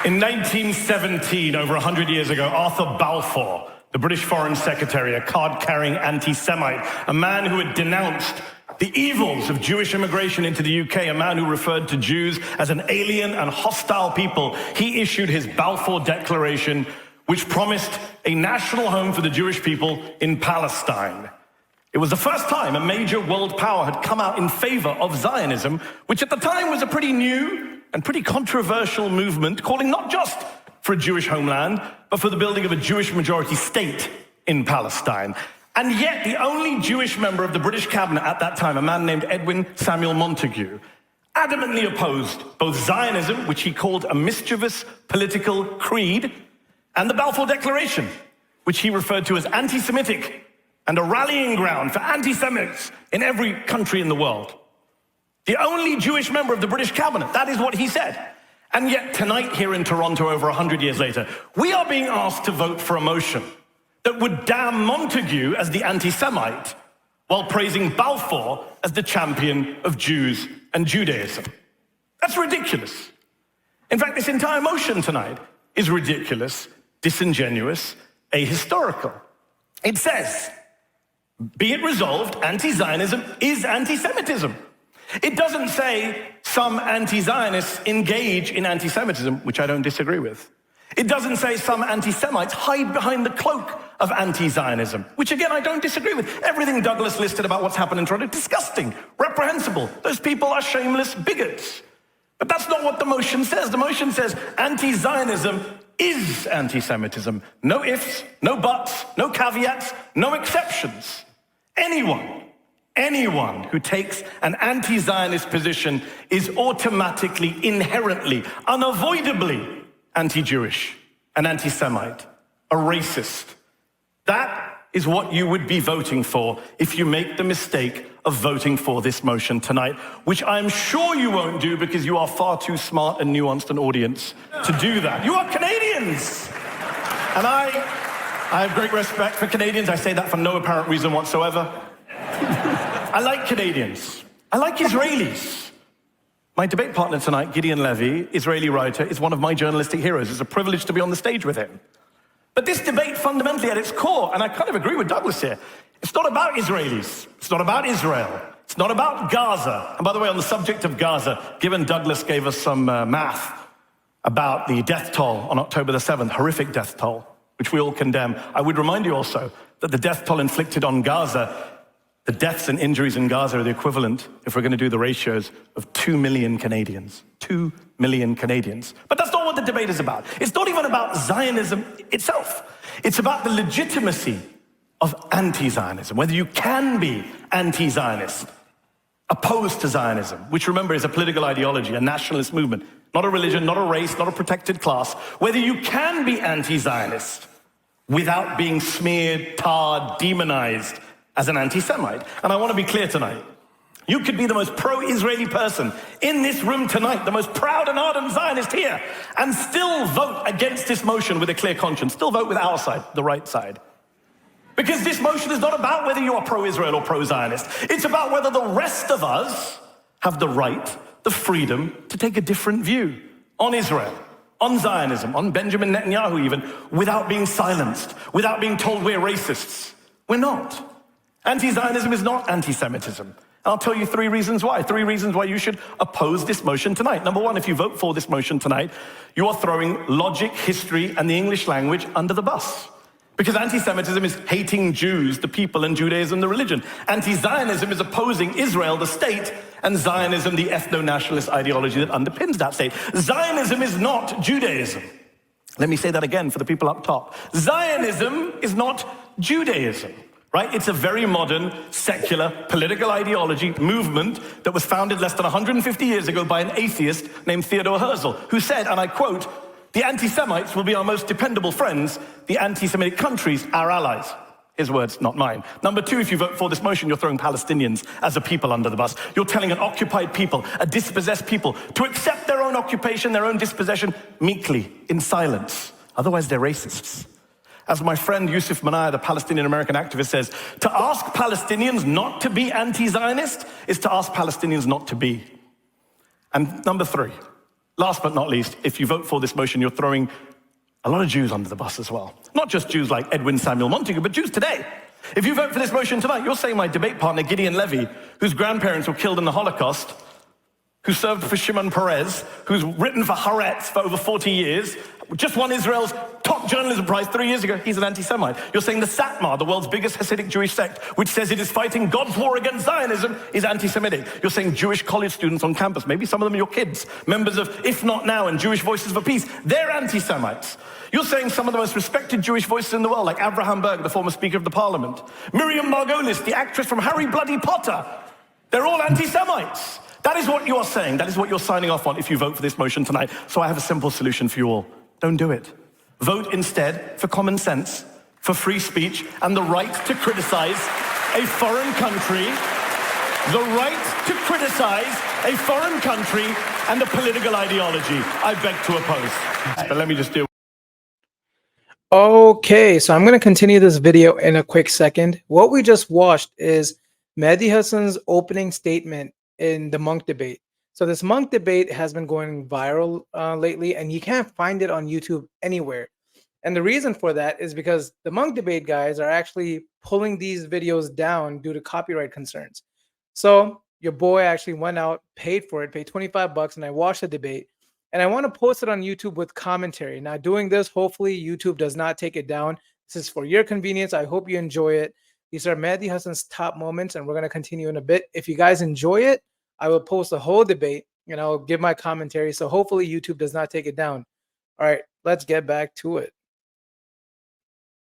In 1917, over 100 years ago, Arthur Balfour, the British Foreign Secretary, a card-carrying anti-Semite, a man who had denounced the evils of Jewish immigration into the UK, a man who referred to Jews as an alien and hostile people, he issued his Balfour Declaration, which promised a national home for the Jewish people in Palestine. It was the first time a major world power had come out in favor of Zionism, which at the time was a pretty new and pretty controversial movement, calling not just for a Jewish homeland, but for the building of a Jewish majority state in Palestine. And yet the only Jewish member of the British cabinet at that time, a man named Edwin Samuel Montagu, adamantly opposed both Zionism, which he called a mischievous political creed, and the Balfour Declaration, which he referred to as anti-Semitic and a rallying ground for anti-Semites in every country in the world. The only Jewish member of the British cabinet, that is what he said. And yet tonight here in Toronto, over 100 years later, we are being asked to vote for a motion that would damn Montagu as the anti-Semite while praising Balfour as the champion of Jews and Judaism. That's ridiculous. In fact, this entire motion tonight is ridiculous, disingenuous, ahistorical. It says, be it resolved, anti-Zionism is anti-Semitism. It doesn't say some anti-Zionists engage in anti-Semitism, which I don't disagree with. It doesn't say some anti-Semites hide behind the cloak of anti-Zionism, which again, I don't disagree with. Everything Douglas listed about what's happened in Toronto, disgusting, reprehensible. Those people are shameless bigots. But that's not what the motion says. The motion says anti-Zionism is anti-Semitism. No ifs, no buts, no caveats, no exceptions. Anyone who takes an anti-Zionist position is automatically, inherently, unavoidably anti-Jewish, an anti-Semite, a racist. That is what you would be voting for if you make the mistake of voting for this motion tonight, which I'm sure you won't do because you are far too smart and nuanced an audience to do that. You are Canadians! And I have great respect for Canadians. I say that for no apparent reason whatsoever. I like Canadians. I like Israelis. My debate partner tonight, Gideon Levy, Israeli writer, is one of my journalistic heroes. It's a privilege to be on the stage with him. But this debate fundamentally at its core, and I kind of agree with Douglas here, it's not about Israelis. It's not about Israel. It's not about Gaza. And by the way, on the subject of Gaza, given Douglas gave us some math about the death toll on October the 7th, horrific death toll, which we all condemn, I would remind you also that the death toll inflicted on Gaza, the deaths and injuries in Gaza are the equivalent, if we're going to do the ratios, of 2 million Canadians. 2 million Canadians. But that's not what the debate is about. It's not even about Zionism itself. It's about the legitimacy of anti-Zionism, whether you can be anti-Zionist, opposed to Zionism, which remember is a political ideology, a nationalist movement, not a religion, not a race, not a protected class, whether you can be anti-Zionist without being smeared, tarred, demonized as an anti-Semite. And I want to be clear tonight. You could be the most pro-Israeli person in this room tonight, the most proud and ardent Zionist here, and still vote against this motion with a clear conscience. Still vote with our side, the right side. Because this motion is not about whether you are pro-Israel or pro-Zionist. It's about whether the rest of us have the right, the freedom to take a different view on Israel, on Zionism, on Benjamin Netanyahu even, without being silenced, without being told we're racists. We're not. Anti-Zionism is not anti-Semitism. I'll tell you 3 reasons why. 3 reasons why you should oppose this motion tonight. Number 1, if you vote for this motion tonight, you are throwing logic, history, and the English language under the bus. Because anti-Semitism is hating Jews, the people, and Judaism, the religion. Anti-Zionism is opposing Israel, the state, and Zionism, the ethno-nationalist ideology that underpins that state. Zionism is not Judaism. Let me say that again for the people up top. Zionism is not Judaism. Right? It's a very modern, secular, political ideology, movement that was founded less than 150 years ago by an atheist named Theodore Herzl, who said, and I quote, "The anti-Semites will be our most dependable friends, the anti-Semitic countries, our allies." His words, not mine. Number 2, if you vote for this motion, you're throwing Palestinians as a people under the bus. You're telling an occupied people, a dispossessed people, to accept their own occupation, their own dispossession, meekly, in silence. Otherwise, they're racists. As my friend Yusuf Manaya, the Palestinian-American activist, says, to ask Palestinians not to be anti-Zionist is to ask Palestinians not to be. And number 3, last but not least, if you vote for this motion, you're throwing a lot of Jews under the bus as well. Not just Jews like Edwin Samuel Montagu, but Jews today. If you vote for this motion tonight, you're saying my debate partner, Gideon Levy, whose grandparents were killed in the Holocaust, who served for Shimon Peres, who's written for Haaretz for over 40 years, just won Israel's top journalism prize 3 years ago, he's an anti-Semite. You're saying the Satmar, the world's biggest Hasidic Jewish sect, which says it is fighting God's war against Zionism, is anti-Semitic. You're saying Jewish college students on campus, maybe some of them are your kids, members of If Not Now and Jewish Voices for Peace, they're anti-Semites. You're saying some of the most respected Jewish voices in the world, like Avraham Berg, the former Speaker of the Parliament, Miriam Margolis, the actress from Harry Bloody Potter, they're all anti-Semites. That is what you are saying. That is what you're signing off on if you vote for this motion tonight. So I have a simple solution for you all. Don't do it. Vote instead for common sense, for free speech, and the right to criticize a foreign country, the right to criticize a foreign country and a political ideology. I beg to oppose. But let me just do. Okay, so I'm going to continue this video in a quick second. What we just watched is Mehdi Hassan's opening statement in the Munk Debate. So this Munk Debate has been going viral lately, and you can't find it on YouTube anywhere. And the reason for that is because the Munk Debate guys are actually pulling these videos down due to copyright concerns. So your boy actually went out, paid for it, paid 25 bucks, and I watched the debate. And I want to post it on YouTube with commentary. Now, doing this, hopefully YouTube does not take it down. This is for your convenience. I hope you enjoy it. These are Mehdi Hassan's top moments, and we're going to continue in a bit. If you guys enjoy it, I will post the whole debate, and I'll give my commentary. So hopefully YouTube does not take it down. All right, let's get back to it.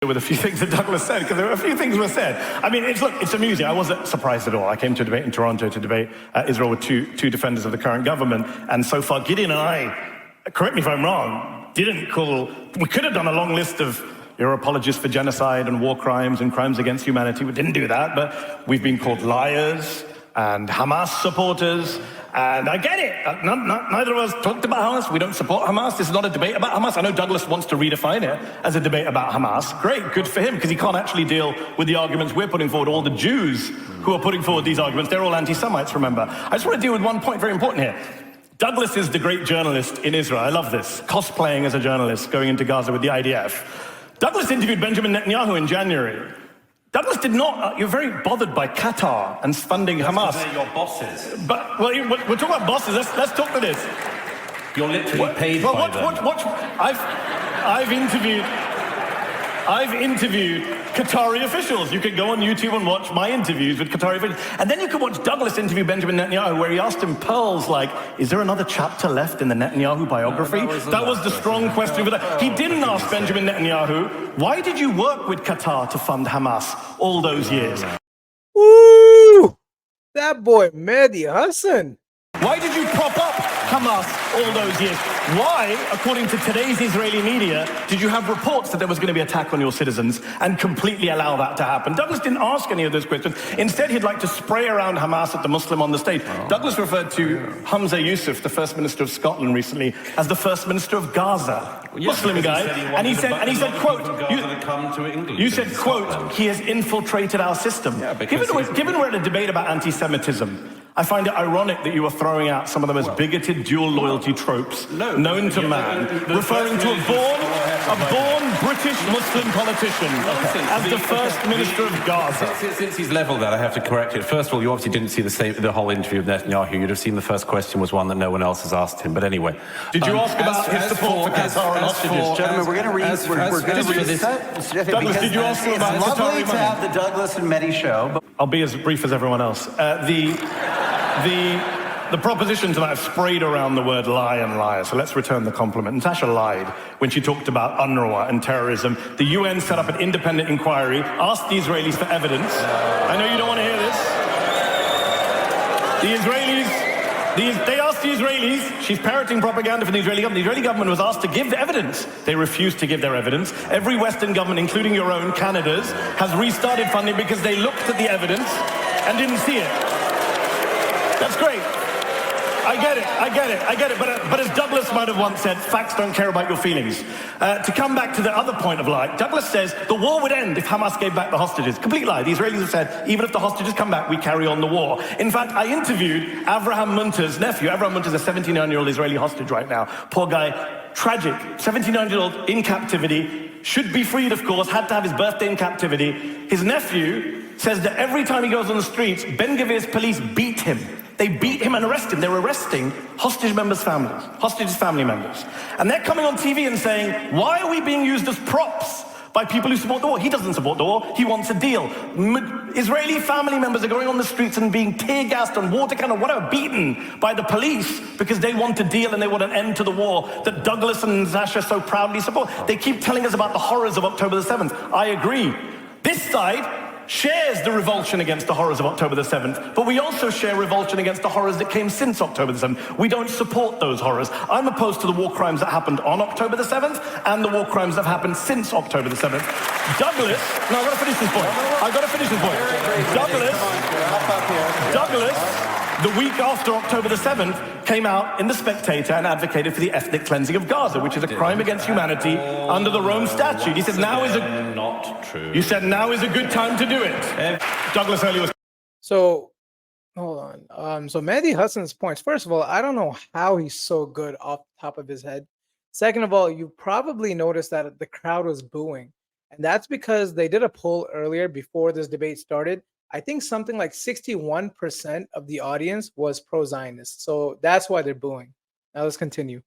With a few things that Douglas said, because there were a few things were said. I mean, it's amusing. I wasn't surprised at all. I came to a debate in Toronto to debate Israel with two defenders of the current government, and so far Gideon and I, correct me if I'm wrong, we could have done a long list of you're apologists for genocide and war crimes and crimes against humanity. We didn't do that, but we've been called liars and Hamas supporters, and I get it. Neither of us talked about Hamas. We don't support Hamas. This is not a debate about Hamas. I know Douglas wants to redefine it as a debate about Hamas. Great, good for him, because he can't actually deal with the arguments we're putting forward. All the Jews who are putting forward these arguments, they're all anti-Semites, remember. I just want to deal with one point very important here. Douglas is the great journalist in Israel. I love this. Cosplaying as a journalist, going into Gaza with the IDF. Douglas interviewed Benjamin Netanyahu in January. Douglas did not. You're very bothered by Qatar and funding Hamas. They're your bosses. But well, we're talking about bosses. Let's talk to this. You're literally paid by them. I've interviewed Qatari officials. You could go on YouTube and watch my interviews with Qatari officials. And then you could watch Douglas interview Benjamin Netanyahu, where he asked him pearls like, is there another chapter left in the Netanyahu biography? That was the strong question for that. He didn't ask Benjamin Netanyahu, why did you work with Qatar to fund Hamas all those years? Ooh, that boy Mehdi Hassan. Why did you prop up Hamas all those years? Why, according to today's Israeli media, did you have reports that there was going to be an attack on your citizens and completely allow that to happen? Douglas didn't ask any of those questions. Instead, he'd like to spray around Hamas at the Muslim on the stage. Douglas referred to Hamza Yusuf, the First Minister of Scotland recently, as the First Minister of Gaza. Muslim guy. And he said, quote, you said, quote, he has infiltrated our system. Yeah, given we're at a debate about anti-Semitism, I find it ironic that you are throwing out some of the most bigoted dual loyalty tropes known to man, referring to a born British Muslim politician as the First Minister of Gaza. Since he's leveled that, I have to correct it. First of all, you obviously didn't see the whole interview with Netanyahu. You'd have seen the first question was one that no one else has asked him. But anyway. Did you ask about his support for Qatar and hostages? Gentlemen, we're going to read. We're going to reset. Douglas, did you ask him about It's lovely Qatari to have the Douglas and Mehdi show. But I'll be as brief as everyone else. The proposition tonight, I've sprayed around the word lie and liar, so let's return the compliment. Natasha lied when she talked about UNRWA and terrorism. The UN set up an independent inquiry, asked the Israelis for evidence. I know you don't want to hear this. They asked the Israelis, she's parroting propaganda from the Israeli government. The Israeli government was asked to give evidence. They refused to give their evidence. Every Western government, including your own, Canada's, has restarted funding because they looked at the evidence and didn't see it. That's great. I get it. But as Douglas might have once said, facts don't care about your feelings. To come back to the other point of lie, Douglas says the war would end if Hamas gave back the hostages. Complete lie. The Israelis have said, even if the hostages come back, we carry on the war. In fact, I interviewed Avraham Munter's nephew. Avraham Munter is a 79-year-old Israeli hostage right now. Poor guy, tragic. 79-year-old in captivity, should be freed, of course, had to have his birthday in captivity. His nephew says that every time he goes on the streets, Ben Gvir's police beat him. They beat him and arrest him. They're arresting hostage members' families, hostages' family members. And they're coming on TV and saying, why are we being used as props by people who support the war? He doesn't support the war. He wants a deal. Israeli family members are going on the streets and being tear-gassed and water cannon, whatever, beaten by the police because they want a deal and they want an end to the war that Douglas and Zasha so proudly support. They keep telling us about the horrors of October the 7th. I agree. This side shares the revulsion against the horrors of October the 7th, but we also share revulsion against the horrors that came since October the 7th. We don't support those horrors. I'm opposed to the war crimes that happened on October the 7th and the war crimes that have happened since October the 7th. Douglas, no, I've got to finish this point. I've got to finish this point. Douglas, the week after October the 7th, came out in The Spectator and advocated for the ethnic cleansing of Gaza, which is a crime against humanity under the Rome Statute. He said now is not true. You said now is a good time to do it. Douglas earlier was. So, hold on. So Mehdi Hassan's points. First of all, I don't know how he's so good off the top of his head. Second of all, you probably noticed that the crowd was booing. And that's because they did a poll earlier before this debate started. I think something like 61% of the audience was pro-Zionist. So that's why they're booing. Now let's continue.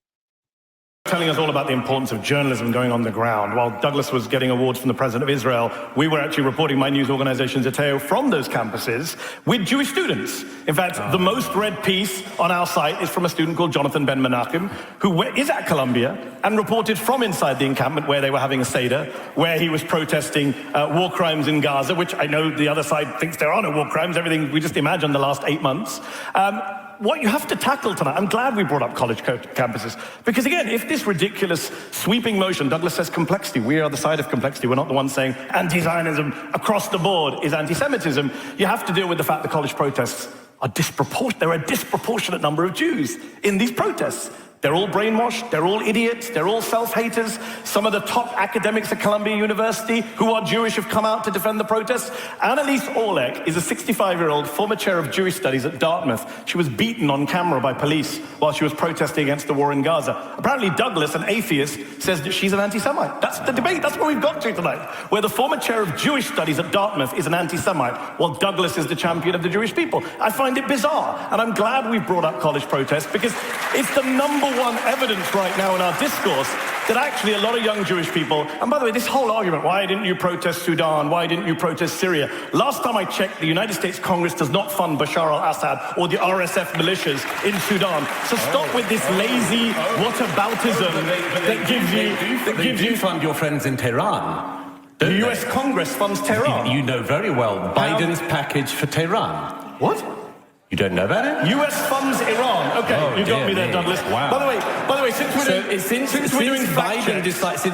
Telling us all about the importance of journalism going on the ground. While Douglas was getting awards from the president of Israel, we were actually reporting, my news organization Zateo, from those campuses with Jewish students. In fact, the most read piece on our site is from a student called Jonathan Ben Menachem, who is at Columbia and reported from inside the encampment where they were having a Seder, where he was protesting war crimes in Gaza, which I know the other side thinks there are no war crimes, everything we just imagined the last 8 months. What you have to tackle tonight, I'm glad we brought up college campuses, because again, if this ridiculous sweeping motion, Douglas says complexity, we are the side of complexity, we're not the ones saying anti-Zionism across the board is anti-Semitism, you have to deal with the fact that college protests are disproportionate. There are a disproportionate number of Jews in these protests. They're all brainwashed, they're all idiots, they're all self-haters. Some of the top academics at Columbia University who are Jewish have come out to defend the protests. Annalise Orlek is a 65-year-old former chair of Jewish studies at Dartmouth. She was beaten on camera by police while she was protesting against the war in Gaza. Apparently Douglas, an atheist, says that she's an anti-Semite. That's the debate, that's what we've got to tonight, where the former chair of Jewish studies at Dartmouth is an anti-Semite, while Douglas is the champion of the Jewish people. I find it bizarre, and I'm glad we've brought up college protests, because it's the number one evidence right now in our discourse that actually a lot of young Jewish people, and by the way, this whole argument, why didn't you protest Sudan, why didn't you protest Syria? Last time I checked, the United States Congress does not fund Bashar al-Assad or the RSF militias in Sudan. So stop with this lazy whataboutism that gives you fund your friends in Tehran. The US Congress funds Tehran. You know very well Biden's package for Tehran. What? You don't know about it? US funds Iran. Okay, you got me there, Douglas. Wow. By the way, since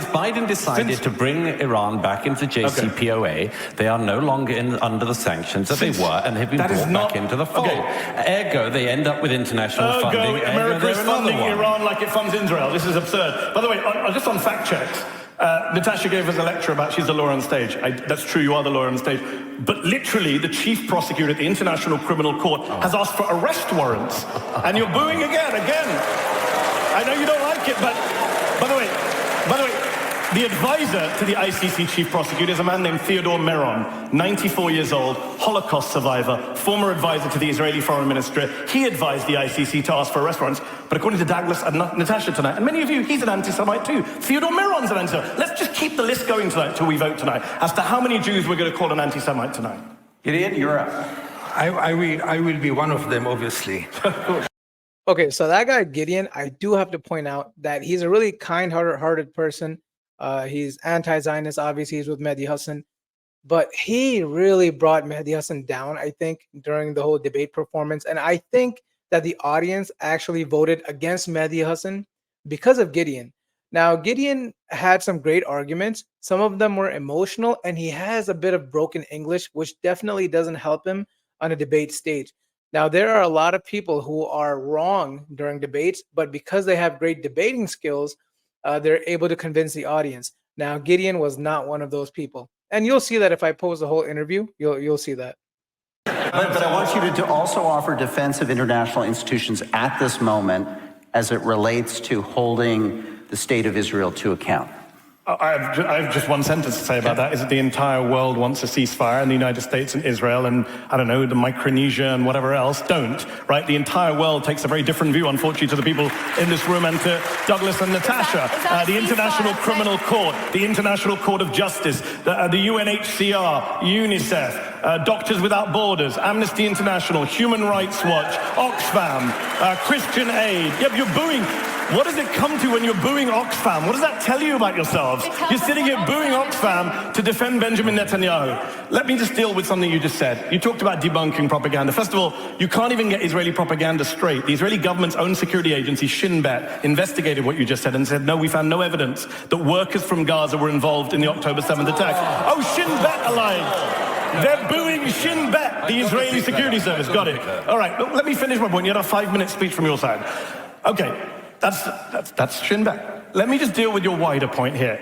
Biden decided to bring Iran back into JCPOA, they are no longer under the sanctions that they were, and have been brought back into the fold. Ergo, they end up with international funding. America is funding Iran like it funds Israel. This is absurd. By the way, just on fact checks, Natasha gave us a lecture about she's the lawyer on stage. That's true, you are the lawyer on stage. But literally, the chief prosecutor at the International Criminal Court has asked for arrest warrants. And you're booing again. I know you don't like it, but by the way, the advisor to the ICC chief prosecutor is a man named Theodore Meron, 94 years old, Holocaust survivor, former advisor to the Israeli foreign minister. He advised the ICC to ask for arrest warrants. But according to Douglas and Natasha tonight, and many of you, he's an anti-Semite too. Theodore Meron's an anti-Semite. Let's just keep the list going tonight till we vote tonight as to how many Jews we're going to call an anti-Semite tonight. Gideon, you're up. I will be one of them, obviously. Okay, so that guy Gideon, I do have to point out that he's a really kind-hearted person. He's anti-Zionist, obviously he's with Mehdi Hassan, but he really brought Mehdi Hassan down, I think, during the whole debate performance. And I think that the audience actually voted against Mehdi Hassan because of Gideon. Now, Gideon had some great arguments. Some of them were emotional, and he has a bit of broken English, which definitely doesn't help him on a debate stage. Now, there are a lot of people who are wrong during debates, but because they have great debating skills, they're able to convince the audience. Now, Gideon was not one of those people. And you'll see that if I pose the whole interview, you'll see that. But I want you to also offer defense of international institutions at this moment as it relates to holding the state of Israel to account. I have just one sentence to say about that, is that the entire world wants a ceasefire, and the United States and Israel and, I don't know, the Micronesia and whatever else don't, right? The entire world takes a very different view, unfortunately, to the people in this room and to Douglas and Natasha. The International Criminal Court, the International Court of Justice, the UNHCR, UNICEF, Doctors Without Borders, Amnesty International, Human Rights Watch, Oxfam, Christian Aid. Yep, you're booing. What does it come to when you're booing Oxfam? What does that tell you about yourselves? You're sitting here booing Oxfam to defend Benjamin Netanyahu. Let me just deal with something you just said. You talked about debunking propaganda. First of all, you can't even get Israeli propaganda straight. The Israeli government's own security agency, Shin Bet, investigated what you just said and said, no, we found no evidence that workers from Gaza were involved in the October 7th attack. Oh, Shin Bet alive. They're booing Shin Bet, the Israeli security service. Got it. All right, let me finish my point. You had a 5-minute speech from your side. Okay. That's Shin Bet. Let me just deal with your wider point here.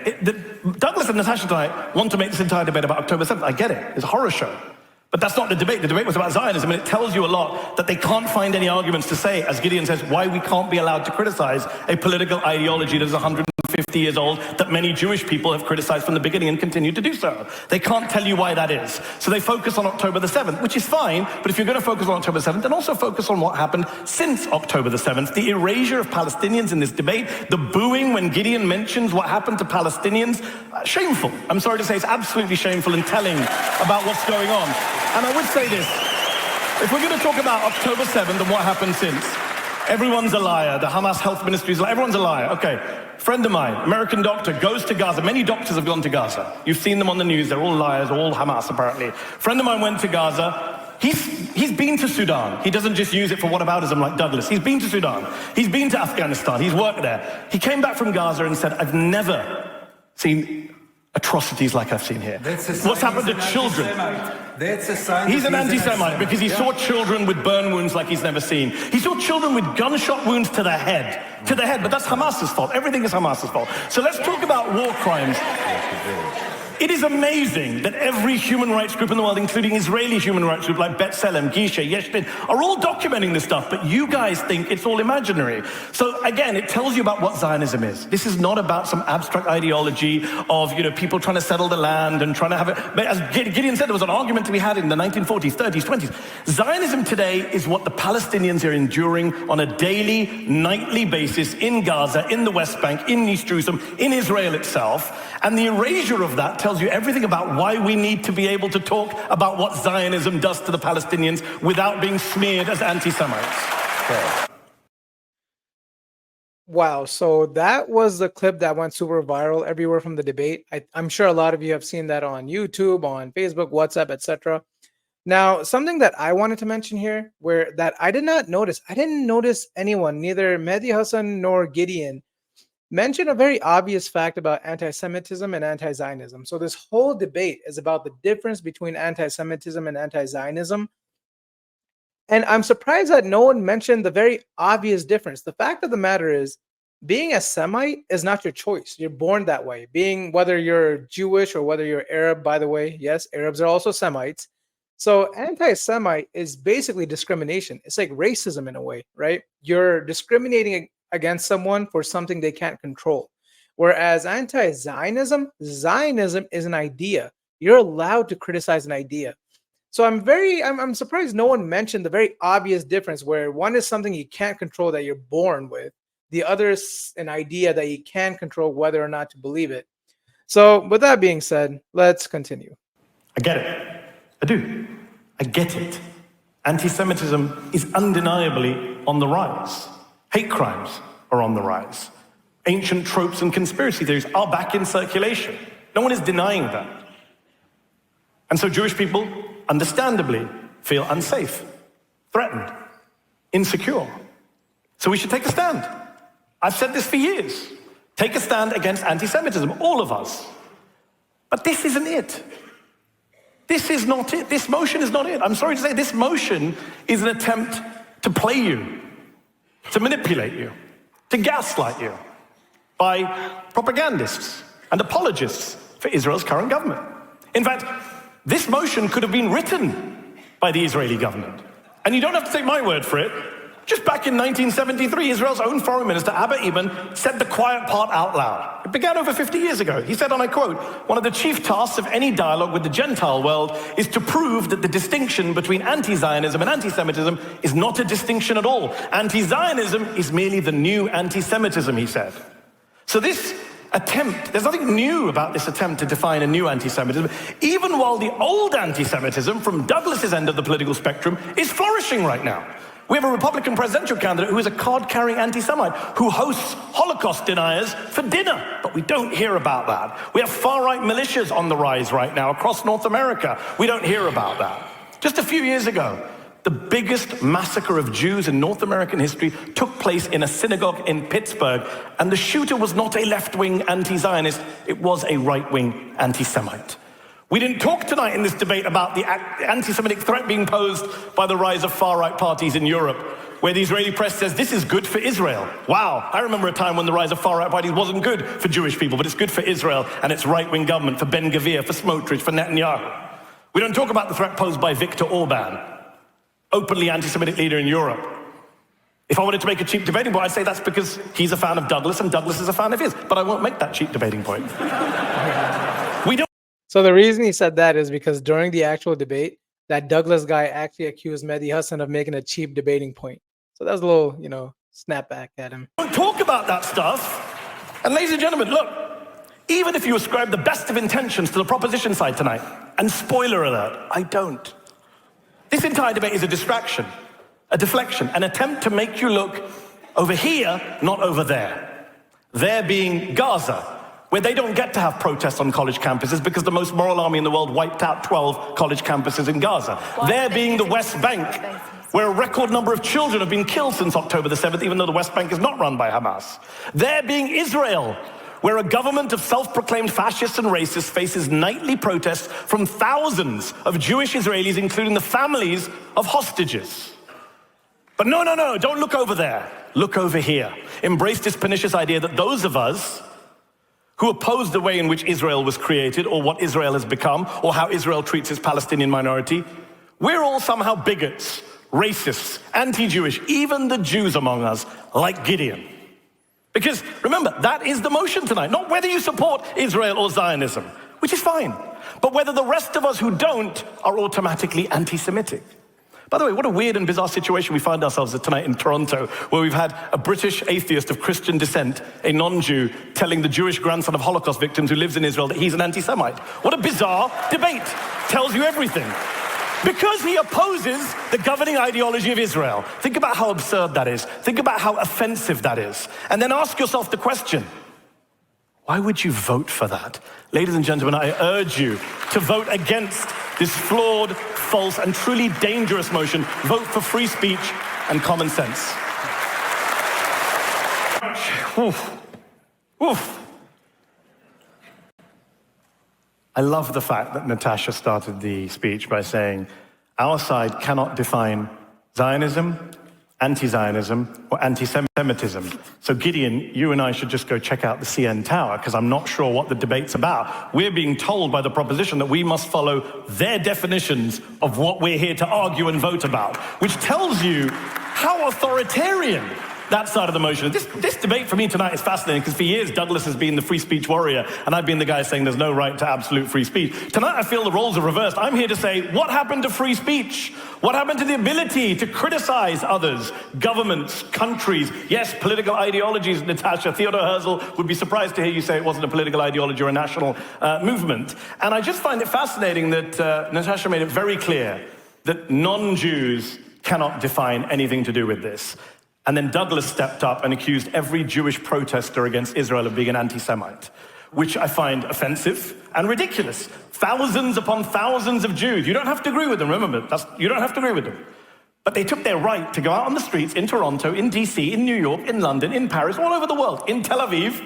Douglas and Natasha tonight want to make this entire debate about October 7th. I get it. It's a horror show. But that's not the debate. The debate was about Zionism, and it tells you a lot that they can't find any arguments to say, as Gideon says, why we can't be allowed to criticize a political ideology that is 150 years old, that many Jewish people have criticized from the beginning and continue to do so. They can't tell you why that is. So they focus on October the 7th, which is fine, but if you're going to focus on October 7th, then also focus on what happened since October the 7th, the erasure of Palestinians in this debate, the booing when Gideon mentions what happened to Palestinians. Shameful. I'm sorry to say, it's absolutely shameful and telling about what's going on. And I would say this, if we're going to talk about October 7th and what happened since, everyone's a liar, the Hamas health ministry is a liar, everyone's a liar. Okay, friend of mine, American doctor, goes to Gaza. Many doctors have gone to Gaza. You've seen them on the news, they're all liars, all Hamas apparently. Friend of mine went to Gaza. He's been to Sudan. He doesn't just use it for whataboutism like Douglas. He's been to Sudan. He's been to Afghanistan. He's worked there. He came back from Gaza and said, I've never seen atrocities like I've seen here. What's happened to children? He's an anti-Semite because he saw children with burn wounds like he's never seen. He saw children with gunshot wounds to the head. To the head, but that's Hamas's fault. Everything is Hamas's fault. So let's talk about war crimes. It is amazing that every human rights group in the world, including Israeli human rights groups like B'Tselem, Gisha, Yeshdin, are all documenting this stuff, but you guys think it's all imaginary. So again, it tells you about what Zionism is. This is not about some abstract ideology of, people trying to settle the land and trying to have it. But as Gideon said, there was an argument to be had in the 1940s, 30s, 20s. Zionism today is what the Palestinians are enduring on a daily, nightly basis in Gaza, in the West Bank, in East Jerusalem, in Israel itself. And the erasure of that tells you everything about why we need to be able to talk about what Zionism does to the Palestinians without being smeared as anti-Semites. Okay. Wow, so that was the clip that went super viral everywhere from the debate. I'm sure a lot of you have seen that on YouTube, on Facebook, WhatsApp, etc. Now, something that I wanted to mention here, that I did not notice, I didn't notice anyone, neither Mehdi Hassan nor Gideon, mention a very obvious fact about anti-Semitism and anti-Zionism. So this whole debate is about the difference between anti-Semitism and anti-Zionism. And I'm surprised that no one mentioned the very obvious difference. The fact of the matter is, being a Semite is not your choice. You're born that way. Whether you're Jewish or whether you're Arab, by the way, yes, Arabs are also Semites. So anti-Semite is basically discrimination. It's like racism in a way, right? You're discriminating against someone for something they can't control. Whereas anti-Zionism, Zionism is an idea. You're allowed to criticize an idea. So I'm surprised no one mentioned the very obvious difference, where one is something you can't control that you're born with. The other is an idea that you can control whether or not to believe it. So with that being said, let's continue. I get it. I do. I get it. Anti-Semitism is undeniably on the rise. Hate crimes are on the rise. Ancient tropes and conspiracy theories are back in circulation. No one is denying that. And so Jewish people, understandably, feel unsafe, threatened, insecure. So we should take a stand. I've said this for years. Take a stand against anti-Semitism, all of us. But this isn't it. This is not it. This motion is not it. I'm sorry to say, this motion is an attempt to play you, to manipulate you, to gaslight you by propagandists and apologists for Israel's current government. In fact, this motion could have been written by the Israeli government. And you don't have to take my word for it. Just back in 1973, Israel's own foreign minister, Abba Eban, said the quiet part out loud. It began over 50 years ago. He said, and I quote, "One of the chief tasks of any dialogue with the Gentile world is to prove that the distinction between anti-Zionism and anti-Semitism is not a distinction at all. Anti-Zionism is merely the new anti-Semitism," he said. So this attempt, there's nothing new about this attempt to define a new anti-Semitism, even while the old anti-Semitism from Douglas's end of the political spectrum is flourishing right now. We have a Republican presidential candidate who is a card-carrying anti-Semite who hosts Holocaust deniers for dinner, but we don't hear about that. We have far-right militias on the rise right now across North America. We don't hear about that. Just a few years ago, the biggest massacre of Jews in North American history took place in a synagogue in Pittsburgh, and the shooter was not a left-wing anti-Zionist, it was a right-wing anti-Semite. We didn't talk tonight in this debate about the anti-Semitic threat being posed by the rise of far-right parties in Europe, where the Israeli press says this is good for Israel. Wow, I remember a time when the rise of far-right parties wasn't good for Jewish people, but it's good for Israel and its right-wing government, for Ben Gvir, for Smotrich, for Netanyahu. We don't talk about the threat posed by Viktor Orban, openly anti-Semitic leader in Europe. If I wanted to make a cheap debating point, I'd say that's because he's a fan of Douglas and Douglas is a fan of his, but I won't make that cheap debating point. We don't. So the reason he said that is because during the actual debate, that Douglas guy actually accused Mehdi Hassan of making a cheap debating point. So that was a little, snapback at him. Don't talk about that stuff. And ladies and gentlemen, look, even if you ascribe the best of intentions to the proposition side tonight, and spoiler alert, I don't. This entire debate is a distraction, a deflection, an attempt to make you look over here, not over there. There being Gaza, where they don't get to have protests on college campuses because the most moral army in the world wiped out 12 college campuses in Gaza. There being the West Bank, where a record number of children have been killed since October the 7th, even though the West Bank is not run by Hamas. There being Israel, where a government of self-proclaimed fascists and racists faces nightly protests from thousands of Jewish Israelis, including the families of hostages. But no, don't look over there. Look over here. Embrace this pernicious idea that those of us who oppose the way in which Israel was created, or what Israel has become, or how Israel treats its Palestinian minority, we're all somehow bigots, racists, anti-Jewish, even the Jews among us, like Gideon. Because remember, that is the motion tonight, not whether you support Israel or Zionism, which is fine, but whether the rest of us who don't are automatically anti-Semitic. By the way, what a weird and bizarre situation we find ourselves in tonight in Toronto, where we've had a British atheist of Christian descent, a non-Jew, telling the Jewish grandson of Holocaust victims who lives in Israel that he's an anti-Semite. What a bizarre debate. Tells you everything. Because he opposes the governing ideology of Israel. Think about how absurd that is. Think about how offensive that is. And then ask yourself the question, why would you vote for that? Ladies and gentlemen, I urge you to vote against this flawed, false, and truly dangerous motion. Vote for free speech and common sense. Oof. Oof. I love the fact that Natasha started the speech by saying, our side cannot define Zionism, anti-Zionism, or anti-Semitism. So Gideon, you and I should just go check out the CN Tower, because I'm not sure what the debate's about. We're being told by the proposition that we must follow their definitions of what we're here to argue and vote about, which tells you how authoritarian that side of the motion. This debate for me tonight is fascinating because for years Douglas has been the free speech warrior and I've been the guy saying there's no right to absolute free speech. Tonight I feel the roles are reversed. I'm here to say, what happened to free speech? What happened to the ability to criticize others, governments, countries, yes, political ideologies, Natasha. Theodore Herzl would be surprised to hear you say it wasn't a political ideology or a national movement. And I just find it fascinating that Natasha made it very clear that non-Jews cannot define anything to do with this. And then Douglas stepped up and accused every Jewish protester against Israel of being an anti-Semite, which I find offensive and ridiculous. Thousands upon thousands of Jews. You don't have to agree with them, remember, you don't have to agree with them. But they took their right to go out on the streets in Toronto, in DC, in New York, in London, in Paris, all over the world, in Tel Aviv,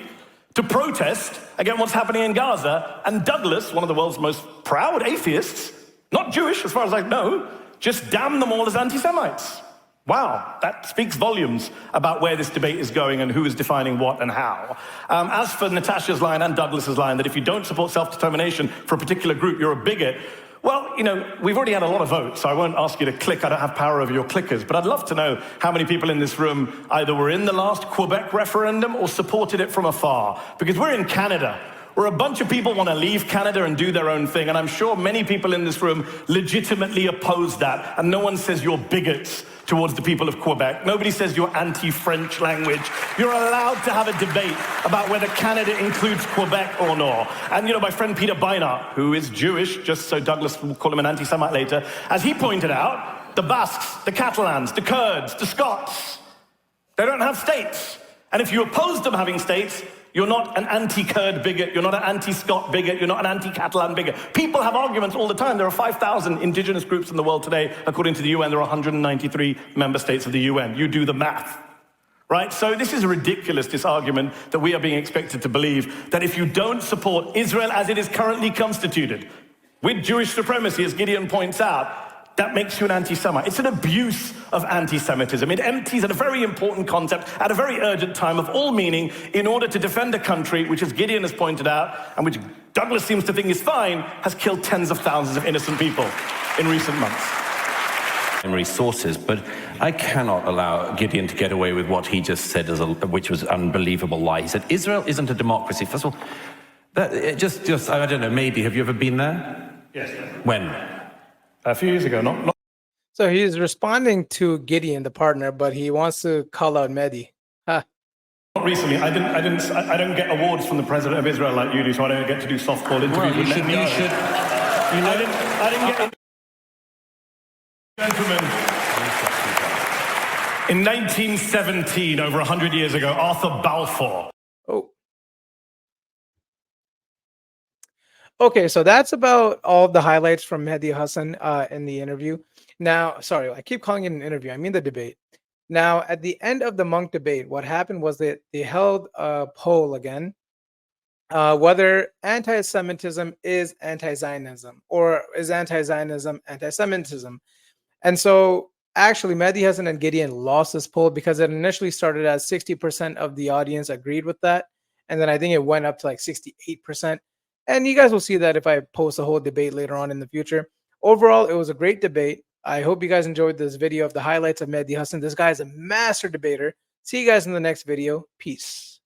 to protest against what's happening in Gaza. And Douglas, one of the world's most proud atheists, not Jewish as far as I know, just damn them all as anti-Semites. Wow, that speaks volumes about where this debate is going and who is defining what and how. As for Natasha's line and Douglas's line that if you don't support self-determination for a particular group, you're a bigot, well, you know, we've already had a lot of votes, so I won't ask you to click. I don't have power over your clickers, but I'd love to know how many people in this room either were in the last Quebec referendum or supported it from afar, because we're in Canada, where a bunch of people want to leave Canada and do their own thing, and I'm sure many people in this room legitimately oppose that, and no one says you're bigots towards the people of Quebec. Nobody says you're anti-French language. You're allowed to have a debate about whether Canada includes Quebec or not. And you know, my friend Peter Beinart, who is Jewish, just so Douglas will call him an anti-Semite later, as he pointed out, the Basques, the Catalans, the Kurds, the Scots, they don't have states. And if you oppose them having states, you're not an anti-Kurd bigot, you're not an anti-Scot bigot, you're not an anti-Catalan bigot. People have arguments all the time. There are 5,000 indigenous groups in the world today. According to the UN, there are 193 member states of the UN. You do the math, right? So this is ridiculous, this argument that we are being expected to believe that if you don't support Israel as it is currently constituted, with Jewish supremacy, as Gideon points out, that makes you an anti-Semite. It's an abuse of anti-Semitism. It empties at a very important concept, at a very urgent time of all meaning, in order to defend a country which, as Gideon has pointed out, and which Douglas seems to think is fine, has killed tens of thousands of innocent people in recent months. Sources, but I cannot allow Gideon to get away with what he just said, which was an unbelievable lie. He said, Israel isn't a democracy. First of all, I don't know, maybe, have you ever been there? Yes. When? A few years ago, not. So he's responding to Gideon, the partner, but he wants to call out Mehdi. Huh. Not recently. I don't get awards from the president of Israel like you do, so I don't get to do softball interviews. Well, you should. I didn't get. Gentlemen, in 1917, over 100 years ago, Arthur Balfour. Oh. Okay, so that's about all the highlights from Mehdi Hassan in the interview. Now, sorry, I keep calling it an interview. I mean the debate. Now, at the end of the Munk debate, what happened was that they held a poll again, whether anti-Semitism is anti-Zionism or is anti-Zionism anti-Semitism. And so actually Mehdi Hassan and Gideon lost this poll because it initially started as 60% of the audience agreed with that. And then I think it went up to like 68%. And you guys will see that if I post a whole debate later on in the future. Overall, it was a great debate. I hope you guys enjoyed this video of the highlights of Mehdi Hassan. This guy is a master debater. See you guys in the next video. Peace.